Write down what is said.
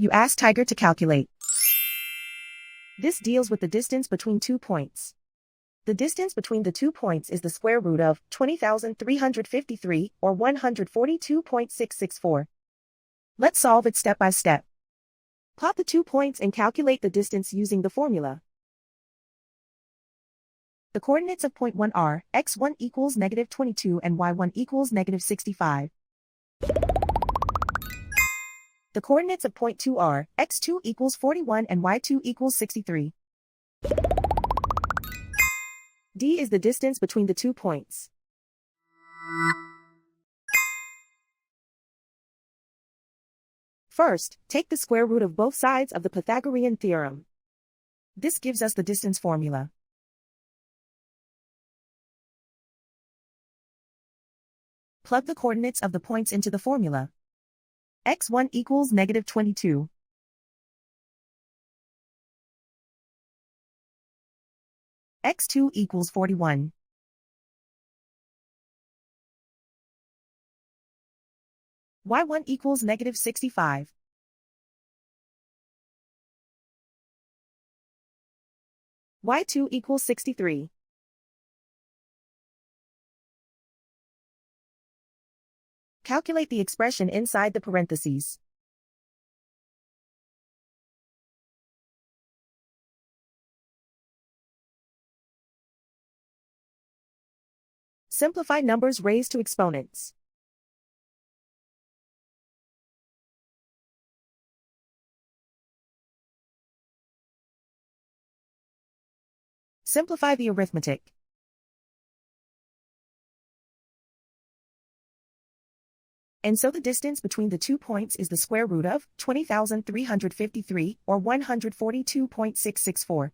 You ask Tiger to calculate. This deals with the distance between 2 points. The distance between the 2 points is the square root of 20,353 or 142.664. Let's solve it step by step. Plot the 2 points and calculate the distance using the formula. The coordinates of point 1 are x1 equals -22 and y1 equals -65. The coordinates of point 2 are x2 equals 41 and y2 equals 63. D is the distance between the 2 points. First, take the square root of both sides of the Pythagorean theorem. This gives us the distance formula. Plug the coordinates of the points into the formula. x1 equals -22. x2 equals 41. y1 equals -65. y2 equals 63. Calculate the expression inside the parentheses. Simplify numbers raised to exponents. Simplify the arithmetic. And so the distance between the 2 points is the square root of 20,353 or 142.664.